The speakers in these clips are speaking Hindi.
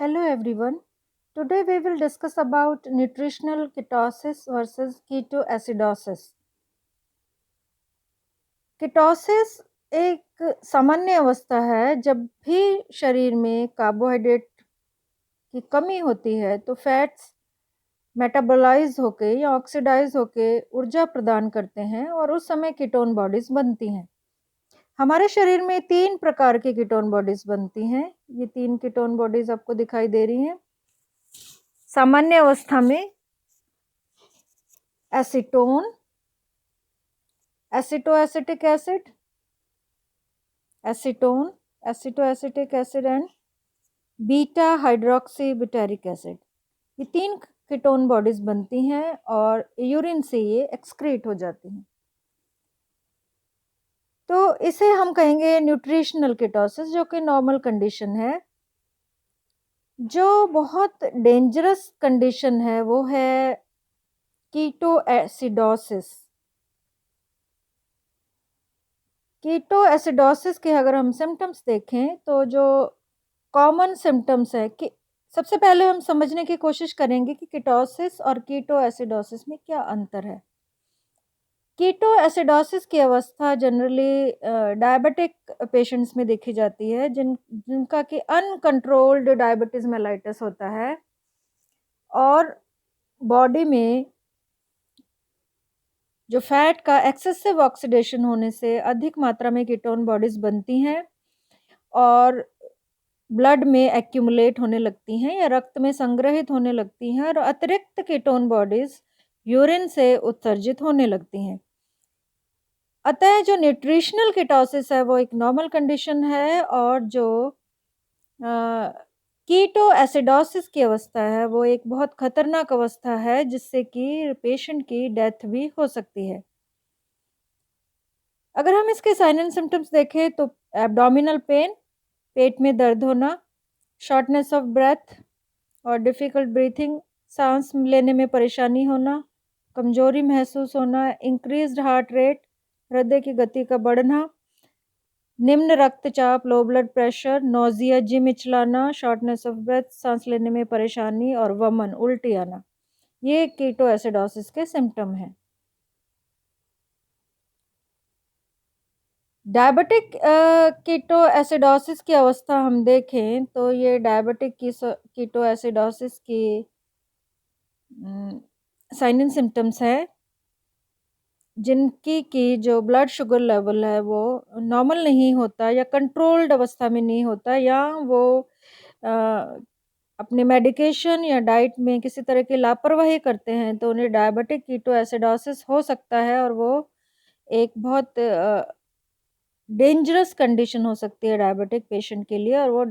Hello everyone. Today we will discuss about nutritional ketosis versus ketoacidosis. Ketosis एक सामान्य अवस्था है जब भी शरीर में कार्बोहाइड्रेट की कमी होती है तो फैट्स मेटाबोलाइज होके या ऑक्सीडाइज होके ऊर्जा प्रदान करते हैं और उस समय कीटोन बॉडीज बनती हैं। हमारे शरीर में 3 प्रकार की कीटोन बॉडीज बनती हैं। ये 3 कीटोन बॉडीज आपको दिखाई दे रही हैं। सामान्य अवस्था में acetone, acetoacetic acid, acetone, acetoacetic acid and beta hydroxy butyric acid. ये 3 कीटोन बॉडीज बनती हैं और यूरिन से ये एक्सक्रीट हो जाती हैं। तो इसे हम कहेंगे न्यूट्रिशनल कीटोसिस, जो कि नॉर्मल कंडीशन है। जो बहुत डेंजरस कंडीशन है वो है कीटोएसिडोसिस। कीटोएसिडोसिस के अगर हम सिम्टम्स देखें तो जो कॉमन सिम्टम्स है कि सबसे पहले हम समझने की कोशिश करेंगे कि कीटोसिस और कीटोएसिडोसिस में क्या अंतर है। कीटोएसिडोसिस की अवस्था जनरली डायबिटिक पेशेंट्स में देखी जाती है जिनका कि अनकंट्रोल्ड डायबिटीज मेलाइटस होता है और बॉडी में जो फैट का एक्सेसिव ऑक्सीडेशन होने से अधिक मात्रा में कीटोन बॉडीज बनती हैं और ब्लड में एक्यूमुलेट होने लगती हैं या रक्त में संग्रहित होने लगती हैं और अतिरिक्त कीटोन बॉडीज यूरिन से उत्सर्जित होने लगती हैं। अतः जो न्यूट्रिशनल कीटोसिस है वो एक नॉर्मल कंडीशन है और जो कीटो एसिडोसिस की अवस्था है वो एक बहुत खतरनाक अवस्था है जिससे कि पेशेंट की डेथ भी हो सकती है। अगर हम इसके साइन एंड सिम्टम्स देखें तो एब्डोमिनल पेन, पेट में दर्द होना, शॉर्टनेस ऑफ ब्रेथ और डिफ़िकल्ट ब्रीथिंग, सांस लेने में परेशानी होना, कमजोरी महसूस होना, इंक्रीज्ड हार्ट रेट, हृदय की गति का बढ़ना, निम्न रक्तचाप, लो ब्लड प्रेशर, नोजिया, जी मिचलाना, शॉर्टनेस ऑफ ब्रेथ, सांस लेने में परेशानी और वमन, उल्टी आना, ये कीटोएसिडोसिस के सिम्टम हैं। डायबिटिक कीटोएसिडोसिस की अवस्था हम देखें तो ये डायबिटिक कीटोएसिडोसिस की साइन एंड सिम्टम्स है जिनकी की जो ब्लड शुगर लेवल है वो नॉर्मल नहीं होता या कंट्रोल्ड अवस्था में नहीं होता या वो अ, अपने मेडिकेशन या डाइट में किसी तरह की लापरवाही करते हैं तो उन्हें डायबिटिक कीटोएसिडोसिस हो सकता है और वो एक बहुत डेंजरस कंडीशन हो सकती है डायबिटिक पेशेंट के लिए और वो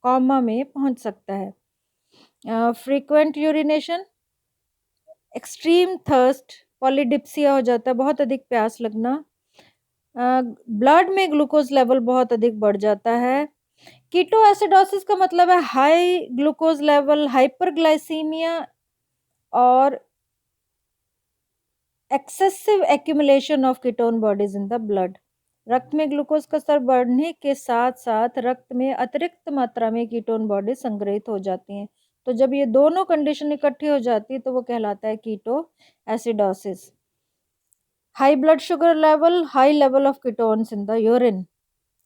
कॉमा में पहुंच सकता है। Frequent urination, extreme thirst, polydipsia हो जाता है, बहुत अधिक प्यास लगना, ब्लड में ग्लूकोज लेवल बहुत अधिक बढ़ जाता है। कीटोएसिडोसिस का मतलब है हाई ग्लूकोज लेवल, हाइपरग्लाइसीमिया और excessive accumulation of ketone bodies in the blood. रक्त में ग्लूकोज का स्तर बढ़ने के साथ साथ रक्त में अतिरिक्त मात्रा में कीटोन बॉडीज संग्रहित हो जाती हैं। तो जब ये दोनों कंडीशन इकट्ठी हो जाती है तो वो कहलाता है keto acidosis. High blood sugar level, high level of ketones in the urine.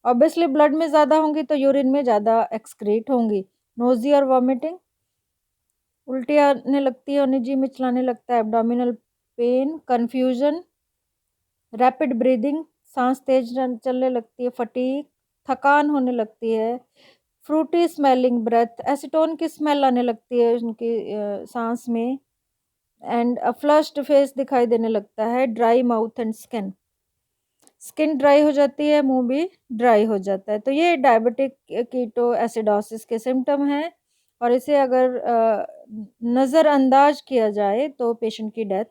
Obviously blood में ज़्यादा होंगी तो यूरिन में ज़्यादा एक्सक्रीट होंगी। नोजिया और वॉमिटिंग, उल्टी आने लगती है, जी मिचलाने लगता है, abdominal pain, confusion, rapid breathing, सांस तेज चलने लगती है, फटीग, थकान होने लगती है, फ्रूटी स्मेलिंग ब्रेथ, एसीटोन की स्मेल आने लगती है उनकी सांस में एंड फ्लश्ड फेस दिखाई देने लगता है, dry mouth and skin, skin dry हो जाती है, मुंह भी ड्राई हो जाता है। तो ये डायबिटिक कीटो एसिडोसिस के सिम्टम हैं और इसे अगर नज़रअंदाज किया जाए तो पेशेंट की डेथ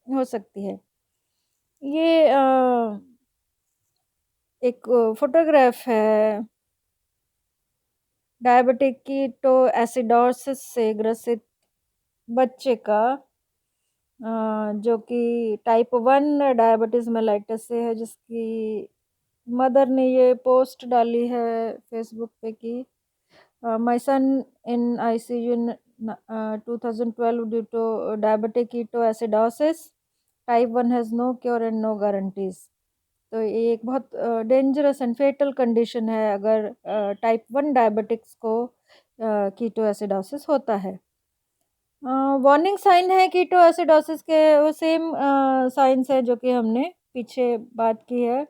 हो सकती है। ये एक फोटोग्राफ है डायबिटिक कीटो एसिडोसिस से ग्रसित बच्चे का, जो कि टाइप 1 डायबिटीज मेलाइटस से है, जिसकी मदर ने ये पोस्ट डाली है फेसबुक पे कि My son in ICU in 2012 due to diabetic ketoacidosis. Type 1 has no cure and no guarantees. तो ये एक बहुत डेंजरस एंड फेटल कंडीशन है अगर टाइप 1 डायबिटिक्स को कीटोएसिडोसिस होता है। वार्निंग साइन है कीटोएसिडोसिस के वो सेम साइंस है जो कि हमने पीछे बात की है।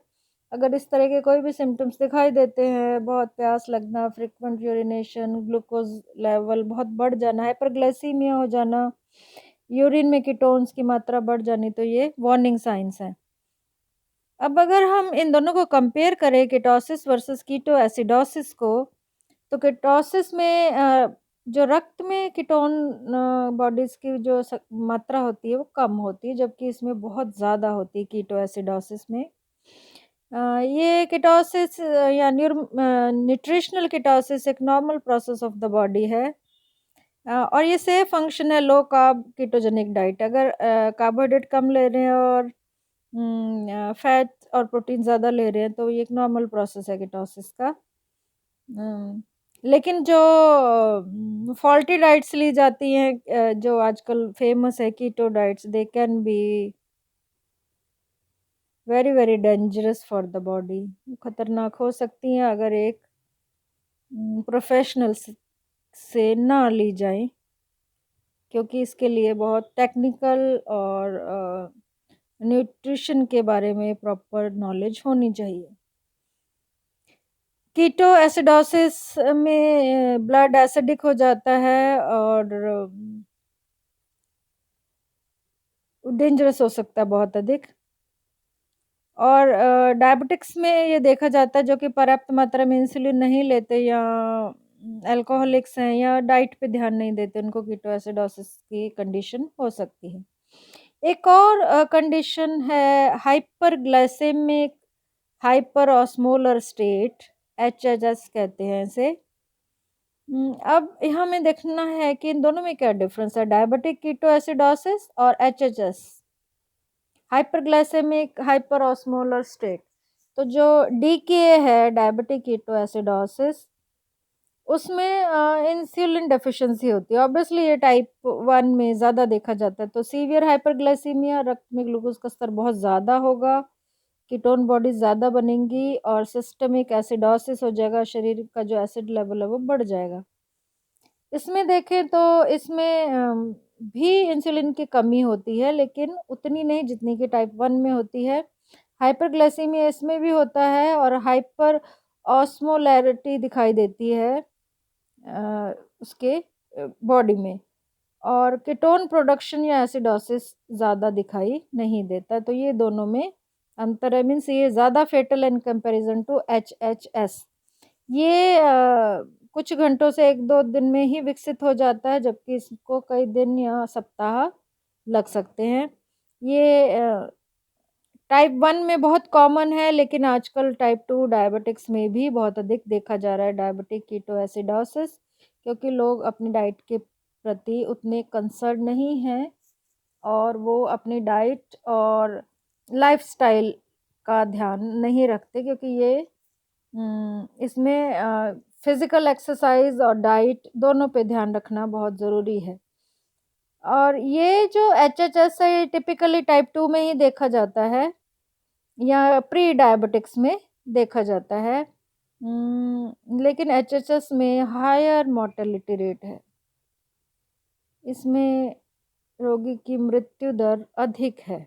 अगर इस तरह के कोई भी सिम्टम्स दिखाई देते हैं, बहुत प्यास लगना, फ्रीक्वेंट यूरिनेशन, ग्लूकोज लेवल बहुत बढ़ जाना, हाइपरग्लाइसीमिया हो जाना, यूरिन में कीटोन्स की मात्रा बढ़ जानी, तो ये वार्निंग साइंस हैं। अब अगर हम इन दोनों को कंपेयर करें कीटोसिस वर्सेस कीटोएसिडोसिस को, तो कीटोसिस में जो रक्त में कीटोन बॉडीज़ की जो मात्रा होती है वो कम होती है, जबकि इसमें बहुत ज़्यादा होती है कीटोएसिडोसिस में। ये कीटोसिस या न्यूट्रिशनल कीटोसिस एक normal process of the body है। और ये सेफ फंक्शन है लो कार्ब कीटोजेनिक डाइट। अगर कार्बोहाइड्रेट कम ले रहे हैं और फैट और प्रोटीन ज़्यादा ले रहे हैं तो ये एक नॉर्मल प्रोसेस है कीटोसिस का। लेकिन जो फॉल्टी डाइट्स ली जाती हैं जो आजकल फेमस है keto diets, they can be very very dangerous for the body. खतरनाक हो सकती हैं अगर एक प्रोफेशनल से ना ली जाए, क्योंकि इसके लिए बहुत टेक्निकल और न्यूट्रिशन के बारे में प्रॉपर नॉलेज होनी चाहिए। कीटो एसिडोसिस में ब्लड एसिडिक हो जाता है और डेंजरस हो सकता है बहुत अधिक। और डायबिटिक्स में ये देखा जाता है जो कि पर्याप्त मात्रा में इंसुलिन नहीं लेते या अल्कोहलिक्स हैं या डाइट पे ध्यान नहीं देते, उनको कीटो एसिडोसिस की कंडीशन हो सकती है। एक और कंडीशन है hyperglycaemic hyper osmolar state, HHS कहते हैं इसे। अब हमें देखना है कि इन दोनों में क्या डिफरेंस है, डायबिटिक कीटोएसिडोसिस और HHS, hyperglycaemic hyper osmolar state. तो जो DKA है डायबिटिक कीटोएसिडोसिस, उसमें इंसुलिन डेफिशिएंसी होती है। ऑब्वियसली ये टाइप 1 में ज़्यादा देखा जाता है। तो सीवियर हाइपरग्लाइसीमिया, रक्त में ग्लूकोज का स्तर बहुत ज़्यादा होगा, कीटोन बॉडी ज़्यादा बनेंगी और सिस्टमिक एसिडोसिस हो जाएगा, शरीर का जो एसिड लेवल है वो बढ़ जाएगा। इसमें देखें तो इसमें भी इंसुलिन की कमी होती है, लेकिन उतनी नहीं जितनी कि टाइप 1 में होती है। हाइपरग्लाइसीमिया इसमें भी होता है और हाइपर ऑस्मोलैरिटी दिखाई देती है उसके बॉडी में, और कीटोन प्रोडक्शन या एसिडोसिस ज़्यादा दिखाई नहीं देता। तो ये दोनों में अंतर है, मीन्स ये ज़्यादा fatal in comparison to HHS। ये कुछ घंटों से 1-2 दिन में ही विकसित हो जाता है, जबकि इसको कई दिन या सप्ताह लग सकते हैं। ये टाइप 1 में बहुत कॉमन है, लेकिन आजकल टाइप 2 डायबिटिक्स में भी बहुत अधिक देखा जा रहा है डायबिटिक कीटोएसिडोसिस, क्योंकि लोग अपनी डाइट के प्रति उतने कंसर्न नहीं हैं और वो अपनी डाइट और लाइफ़स्टाइल का ध्यान नहीं रखते, क्योंकि ये इसमें फिज़िकल एक्सरसाइज़ और डाइट दोनों पे ध्यान रखना बहुत ज़रूरी है। और ये जो HHS है ये टिपिकली टाइप 2 में ही देखा जाता है या प्री डायबिटिक्स में देखा जाता है। लेकिन HHS में हायर मोर्टेलिटी रेट है। इसमें रोगी की मृत्यु दर अधिक है।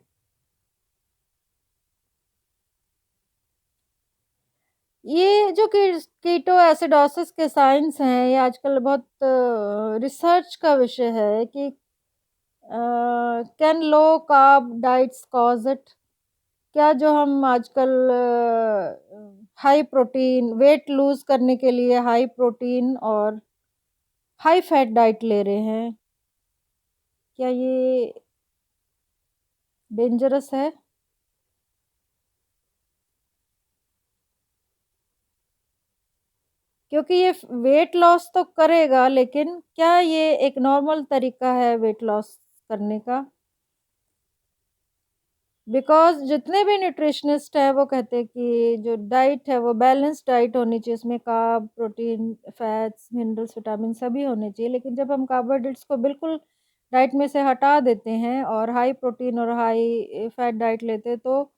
ये जो कीटो एसिडोसिस के साइंस हैं, ये आजकल बहुत रिसर्च का विषय है कि can low carb diets cause it. क्या जो हम आजकल हाई प्रोटीन वेट लूज करने के लिए हाई प्रोटीन और हाई फैट डाइट ले रहे हैं, क्या ये डेंजरस है? क्योंकि ये वेट लॉस तो करेगा, लेकिन क्या ये एक नॉर्मल तरीका है वेट लॉस करने का? बिकॉज़ जितने भी न्यूट्रिशनिस्ट हैं वो कहते हैं कि जो डाइट है वो बैलेंस्ड डाइट होनी चाहिए, उसमें carb, protein, fats, minerals, vitamin सभी होने चाहिए। लेकिन जब हम कार्बोहाइड्रेट्स को बिल्कुल डाइट में से हटा देते हैं और हाई प्रोटीन और हाई फैट डाइट लेते हैं तो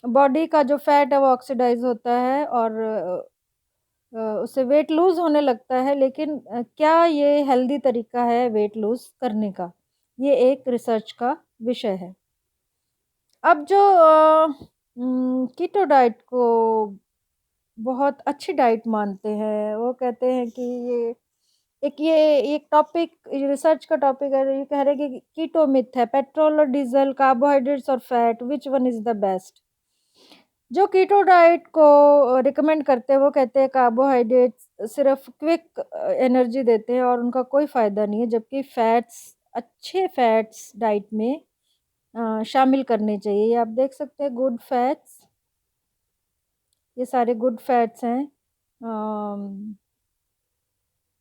बॉडी का जो फैट है वो ऑक्सीडाइज़ होता है और उससे वेट लूज़ होने लगता है। लेकिन क्या ये हेल्दी तरीका है वेट लूज़ करने का? ये एक रिसर्च का विषय है। अब जो कीटो डाइट को बहुत अच्छी डाइट मानते हैं, वो कहते हैं कि ये एक टॉपिक रिसर्च का टॉपिक है, ये कह रहे हैं कि कीटो मिथ है, पेट्रोल और डीज़ल, कार्बोहाइड्रेट्स और fat, which one is the best? जो कीटो डाइट को रिकमेंड करते हैं, वो कहते हैं कार्बोहाइड्रेट्स सिर्फ़ क्विक एनर्जी देते हैं और उनका कोई फ़ायदा नहीं है, जबकि फैट्स अच्छे फैट्स डाइट में शामिल करने चाहिए। ये आप देख सकते हैं गुड फैट्स, ये सारे गुड फैट्स हैं।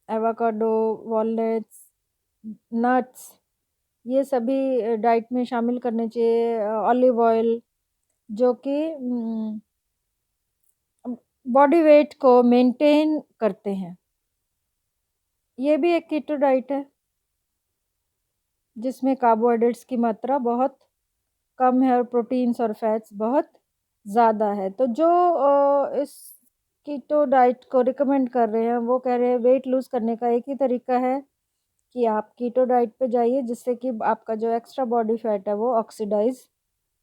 एवोकाडो, वॉलनट्स, नट्स, ये सभी डाइट में शामिल करने चाहिए। ऑलिव ऑयल जो कि बॉडी वेट को मेंटेन करते हैं। ये भी एक कीटो डाइट है, जिसमें कार्बोहाइड्रेट्स की मात्रा बहुत कम है और प्रोटीन्स और फैट्स बहुत ज़्यादा है। तो जो इस कीटो डाइट को रिकमेंड कर रहे हैं, वो कह रहे हैं वेट लूज़ करने का एक ही तरीका है कि आप कीटो डाइट पे जाइए, जिससे कि आपका जो एक्स्ट्रा बॉडी फैट है वो ऑक्सीडाइज़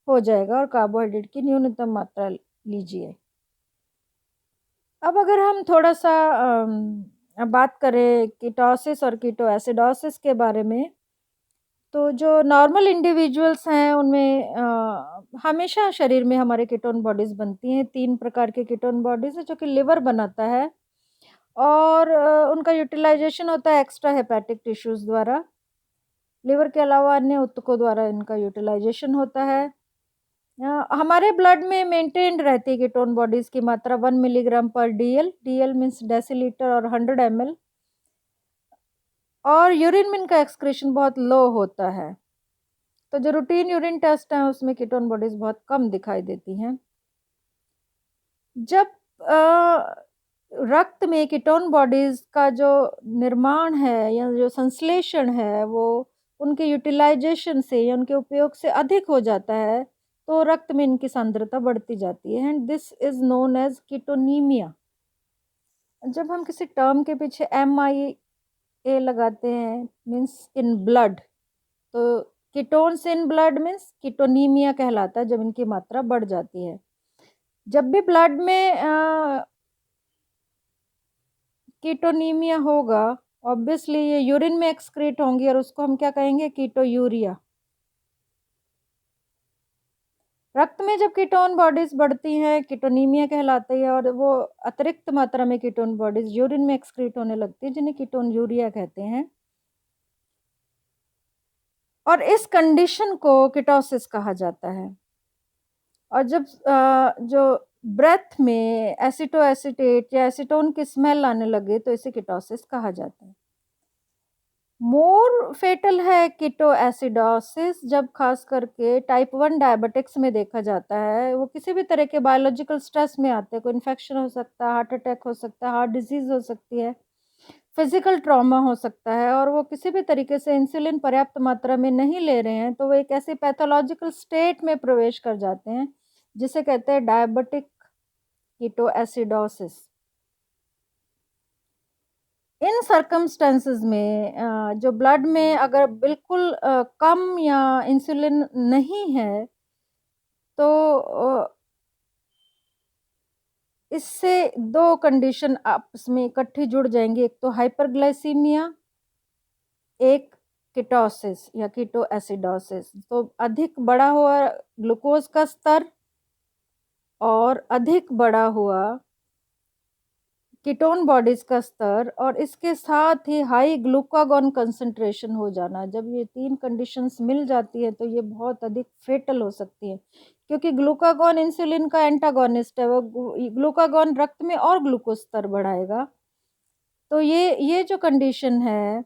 हो जाएगा और कार्बोहाइड्रेट की न्यूनतम मात्रा लीजिए। अब अगर हम थोड़ा-सा बात करें कीटोसिस और कीटोएसिडोसिस के बारे में, तो जो नॉर्मल इंडिविजुअल्स हैं उनमें हमेशा शरीर में हमारे कीटोन बॉडीज़ बनती हैं। 3 प्रकार के कीटोन बॉडीज़ हैं जो कि लिवर बनाता है और उनका यूटिलाइज़ेशन होता है एक्स्ट्रा हेपेटिक टिश्यूज़ द्वारा। लिवर के अलावा अन्य ऊतकों द्वारा इनका यूटिलाइज़ेशन होता है। हमारे ब्लड में मेंटेन्ड रहती है कीटोन बॉडीज़ की मात्रा 1 मिलीग्राम पर डीएल, डीएल मीन्स डेसीलीटर और 100 एमएल, और यूरिन में इनका एक्सक्रीशन बहुत लो होता है। तो जो रूटीन यूरिन टेस्ट हैं उसमें कीटोन बॉडीज़ बहुत कम दिखाई देती हैं। जब रक्त में कीटोन बॉडीज़ का जो निर्माण है या जो संश्लेषण है वो उनके यूटिलाइज़ेशन से या उनके उपयोग से अधिक हो जाता है, तो रक्त में इनकी सांद्रता बढ़ती जाती है and this is known as ketonaemia. जब हम किसी टर्म के पीछे MIA लगाते हैं मीन्स इन ब्लड, तो ketones in blood means ketonaemia कहलाता है जब इनकी मात्रा बढ़ जाती है। जब भी ब्लड में कीटोनीमिया होगा, ऑब्वियसली ये यूरिन में एक्सक्रीट होंगी और उसको हम क्या कहेंगे? कीटोयूरिया। रक्त में जब कीटोन बॉडीज़ बढ़ती हैं, कीटोनीमिया कहलाती है और वो अतिरिक्त मात्रा में कीटोन बॉडीज़ यूरिन में एक्सक्रीट होने लगती है, जिन्हें कीटोनयूरिया कहते हैं। और इस कंडीशन को कीटोसिस कहा जाता है। और जब जो ब्रेथ में एसीटोएसीटेट या एसीटोन की स्मेल आने लगे, तो इसे कीटोसिस कहा जाता है। मोर फेटल है कीटोएसिडोसिस जब खास करके टाइप 1 डायबिटिक्स में देखा जाता है। वो किसी भी तरह के बायोलॉजिकल स्ट्रेस में आते हैं, कोई इन्फेक्शन हो सकता है, हार्ट अटैक हो सकता है, हार्ट डिजीज़ हो सकती है, फिज़िकल ट्रॉमा हो सकता है और वो किसी भी तरीके से इंसुलिन पर्याप्त मात्रा में नहीं ले रहे हैं, तो वो एक ऐसी पैथोलॉजिकल स्टेट में प्रवेश कर जाते हैं, जिसे कहते हैं डायबिटिक कीटोएसिडोसिस। इन सर्कमस्टेंसेस में जो ब्लड में अगर बिल्कुल कम या इंसुलिन नहीं है, तो इससे 2 कंडीशन आपस में इकट्ठी जुड़ जाएँगी, एक तो हाइपरग्लाइसीमिया, एक कीटोसिस या कीटोएसिडोसिस। तो अधिक बढ़ा हुआ ग्लूकोज़ का स्तर और अधिक बढ़ा हुआ कीटोन बॉडीज़ का स्तर और इसके साथ ही हाई ग्लूकागॉन कंसंट्रेशन हो जाना, जब ये 3 कंडीशंस मिल जाती है, तो ये बहुत अधिक फेटल हो सकती है। क्योंकि ग्लूकागॉन इंसुलिन का एंटागोनिस्ट है, वो ग्लूकागॉन रक्त में और ग्लूकोज़ स्तर बढ़ाएगा। तो ये जो कंडीशन है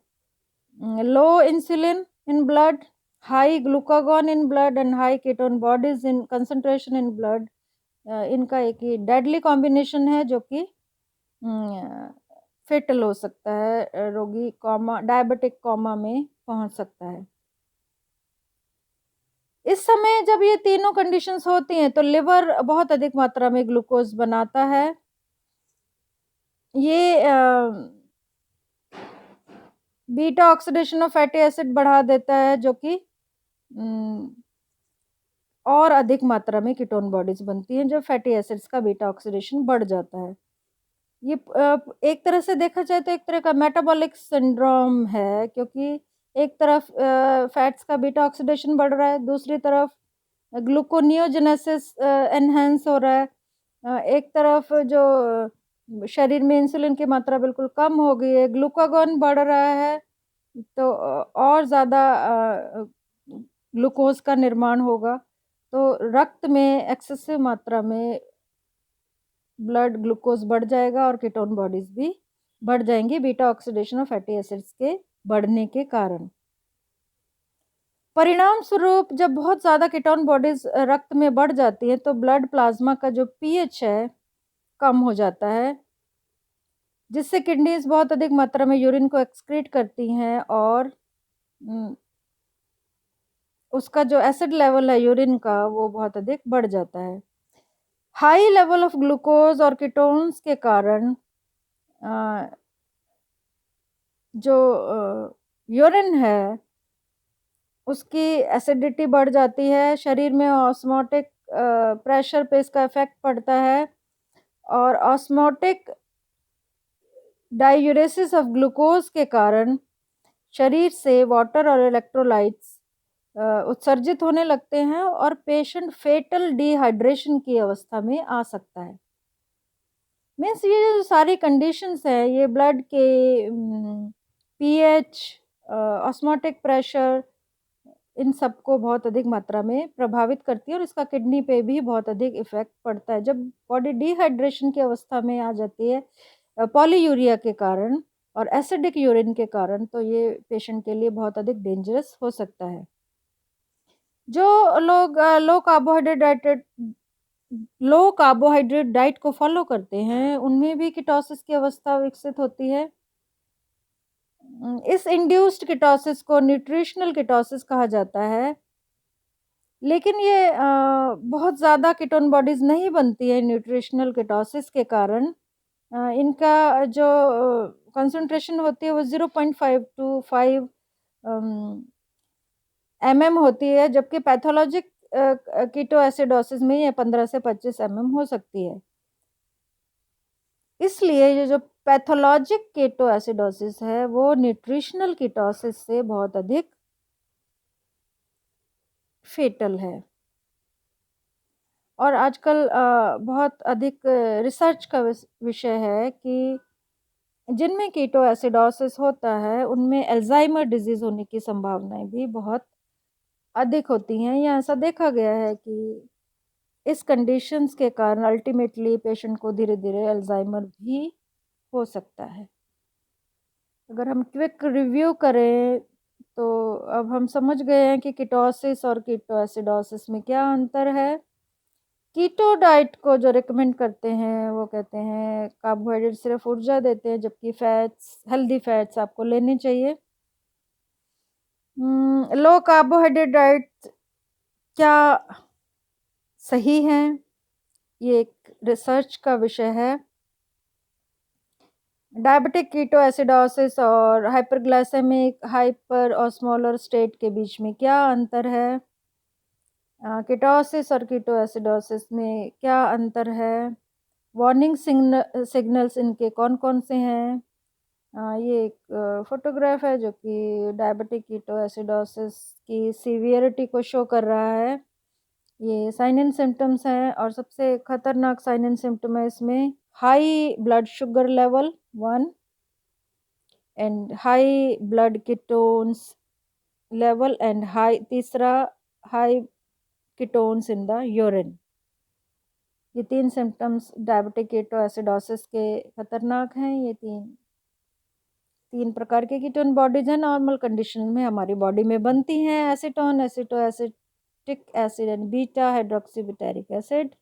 low insulin in blood high glucagon in blood and high ketone bodies in concentration in blood, इनका एक ही डेडली कॉम्बिनेशन है जो कि फेटल हो सकता है, रोगी कॉमा डायबिटिक कॉमा में पहुंच सकता है। इस समय जब ये तीनों कंडीशंस होती हैं तो लिवर बहुत अधिक मात्रा में ग्लूकोज बनाता है। ये beta oxidation of fatty acid बढ़ा देता है जो कि और अधिक मात्रा में कीटोन बॉडीज बनती हैं जब फैटी एसिड्स का बीटा ऑक्सीडेशन बढ़ जाता है। ये एक तरह से देखा जाए तो एक तरह का मेटाबॉलिक सिंड्रोम है, क्योंकि एक तरफ फैट्स का बीटा ऑक्सीडेशन बढ़ रहा है, दूसरी तरफ ग्लूकोनियोजेनेसिस एनहांस हो रहा है, एक तरफ जो शरीर में इंसुलिन की मात्रा बिल्कुल कम हो गई है, ग्लूकागॉन बढ़ रहा है, तो और ज़्यादा ग्लूकोज का निर्माण होगा, तो रक्त में एक्सेसिव मात्रा में ब्लड ग्लूकोज बढ़ जाएगा और कीटोन बॉडीज भी बढ़ जाएंगी beta oxidation of fatty acids के बढ़ने के कारण। परिणाम स्वरूप जब बहुत ज़्यादा कीटोन बॉडीज रक्त में बढ़ जाती है तो ब्लड प्लाज्मा का जो पीएच है कम हो जाता है, जिससे किडनीज बहुत अधिक मात्रा में यूरिन को एक्सक्रीट करती हैं और उसका जो एसिड लेवल है यूरिन का वो बहुत अधिक बढ़ जाता है। हाई लेवल ऑफ ग्लूकोज और कीटोन्स के कारण जो यूरिन है उसकी एसिडिटी बढ़ जाती है, शरीर में ऑस्मोटिक प्रेशर पे इसका इफेक्ट पड़ता है और ऑस्मोटिक डायूरेसिस ऑफ ग्लूकोज के कारण शरीर से वाटर और इलेक्ट्रोलाइट्स उत्सर्जित होने लगते हैं और पेशेंट फेटल डिहाइड्रेशन की अवस्था में आ सकता है। मीन्स ये जो सारी कंडीशंस हैं ये ब्लड के पीएच, ऑस्मोटिक प्रेशर, इन सबको बहुत अधिक मात्रा में प्रभावित करती है और इसका किडनी पे भी बहुत अधिक इफेक्ट पड़ता है। जब बॉडी डिहाइड्रेशन की अवस्था में आ जाती है पॉलीयूरिया के कारण और एसिडिक यूरिन के कारण, तो ये पेशेंट के लिए बहुत अधिक डेंजरस हो सकता है। जो लोग लो कार्बोहाइड्रेट डाइट को फॉलो करते हैं उनमें भी कीटोसिस की अवस्था विकसित होती है। इस इंड्यूस्ड कीटोसिस को न्यूट्रिशनल कीटोसिस कहा जाता है, लेकिन ये बहुत ज़्यादा कीटोन बॉडीज नहीं बनती है न्यूट्रिशनल कीटोसिस के कारण। इनका जो कंसंट्रेशन होती है वो 0.5 to 5 mm होती है, जबकि पैथोलॉजिक कीटो एसिडोसिस में ये 15 से 25 mm हो सकती है। इसलिए ये जो पैथोलॉजिक कीटो एसिडोसिस है वो न्यूट्रिशनल कीटोसिस से बहुत अधिक फेटल है। और आजकल बहुत अधिक रिसर्च का विषय है कि जिनमें कीटो एसिडोसिस होता है उनमें अल्जाइमर डिजीज होने की संभावनाएं भी बहुत अधिक होती हैं। या ऐसा देखा गया है कि इस कंडीशंस के कारण अल्टीमेटली पेशेंट को धीरे धीरे अल्जाइमर भी हो सकता है। अगर हम क्विक रिव्यू करें तो अब हम समझ गए हैं कि कीटोसिस और कीटो एसिडोसिस में क्या अंतर है। कीटो डाइट को जो रिकमेंड करते हैं वो कहते हैं कार्बोहाइड्रेट सिर्फ ऊर्जा देते हैं, जबकि फैट्स, हेल्दी फैट्स आपको लेने चाहिए। लो कार्बोहाइड्रेट डाइट क्या सही है, ये एक रिसर्च का विषय है। डायबिटिक कीटो एसिडोसिस और हाइपरग्लाइसेमिक हाइपर ऑस्मोलर स्टेट के बीच में क्या अंतर है, कीटोसिस और कीटो एसिडोसिस में क्या अंतर है, वार्निंग सिग्नल्स इनके कौन कौन से हैं। ये एक फोटोग्राफ है जो कि डायबिटिक कीटो एसिडोसिस की सीवियरिटी को शो कर रहा है। ये साइन एंड सिम्टम्स हैं और सबसे खतरनाक साइन एंड सिम्टम है इसमें high blood sugar level 1 and high blood ketones level and तीसरा high ketones in the urine. ये 3 सिम्टम्स डायबिटिक कीटो एसिडोसिस के खतरनाक हैं। ये 3 3 प्रकार के कीटोन बॉडीज हैं नॉर्मल कंडीशन में हमारी बॉडी में बनती हैं, acetone, acetic acid and beta hydroxybutyric acid.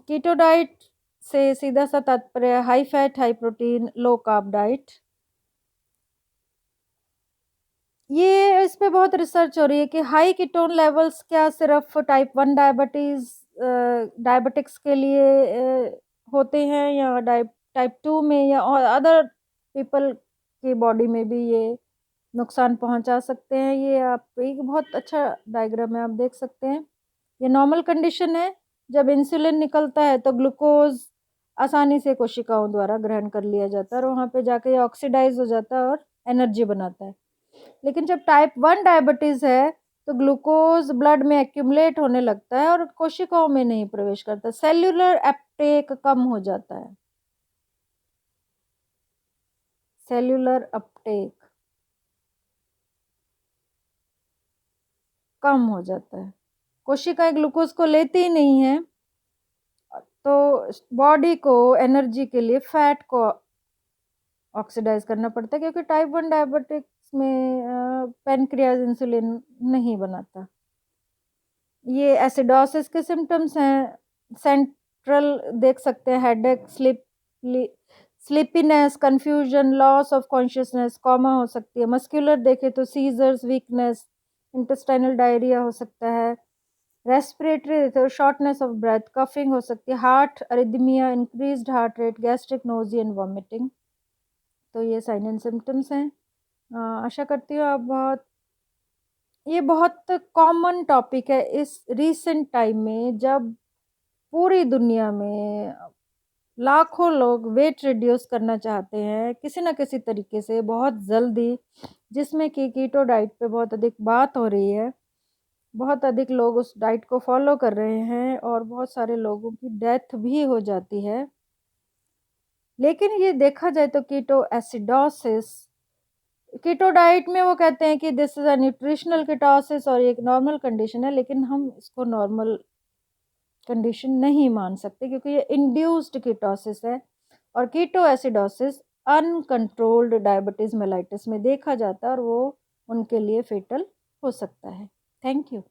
Keto diet से सीधा सा तात्पर्य high fat, high protein, low carb diet. ये इस पे बहुत रिसर्च हो रही है कि हाई कीटोन लेवल्स क्या सिर्फ टाइप 1 डायबिटिक्स के लिए होते हैं या टाइप 2 में या और अदर पीपल की बॉडी में भी ये नुकसान पहुंचा सकते हैं। ये आप एक बहुत अच्छा डायग्राम है, आप देख सकते हैं। ये नॉर्मल कंडीशन है, जब इंसुलिन निकलता है तो ग्लूकोज आसानी से कोशिकाओं द्वारा ग्रहण कर लिया जाता है और वहाँ पे जाके ये ऑक्सीडाइज हो जाता है और एनर्जी बनाता है। लेकिन जब टाइप 1 डायबिटीज है तो ग्लूकोज ब्लड में एक्यूमुलेट होने लगता है और कोशिकाओं में नहीं प्रवेश करता, सेल्यूलर अपटेक कम हो जाता है। सेल्यूलर अपटेक कम हो जाता है, कोशिकाएं ग्लूकोज को लेती ही नहीं है, तो बॉडी को एनर्जी के लिए फैट को ऑक्सीडाइज करना पड़ता है, क्योंकि टाइप 1 डायबिटिक्स में पैनक्रियाज इंसुलिन नहीं बनाता। ये एसिडोसिस के सिम्टम्स हैं, सेंट्रल देख सकते हैं, headache, sleepiness, confusion, loss of consciousness, comma हो सकती है। मस्कुलर देखे तो सीजर्स, वीकनेस, इंटेस्टाइनल डायरिया हो सकता है। रेस्पिरेटरी देखे तो शॉर्टनेस ऑफ ब्रेथ, कफिंग हो सकती है, heart arrhythmia, increased heart rate, gastric nosy and vomiting. तो ये साइन एंड सिम्टम्स हैं। आशा करती हूँ आप ये बहुत कॉमन टॉपिक है इस रीसेंट टाइम में, जब पूरी दुनिया में लाखों लोग वेट रिड्यूस करना चाहते हैं किसी न किसी तरीके से बहुत जल्दी, जिसमें कि कीटो डाइट पे बहुत अधिक बात हो रही है। बहुत अधिक लोग उस डाइट को फॉलो कर रहे हैं और बहुत सारे लोगों की डेथ भी हो जाती है। लेकिन ये देखा जाए तो कीटो एसिडोसिस, कीटो डाइट में वो कहते हैं कि this is a nutritional ketosis और ये एक नॉर्मल कंडीशन है, लेकिन हम इसको नॉर्मल कंडीशन नहीं मान सकते क्योंकि ये इंड्यूस्ड कीटोसिस है। और keto acidosis uncontrolled diabetes mellitus में देखा जाता है और वो उनके लिए फेटल हो सकता है। Thank you.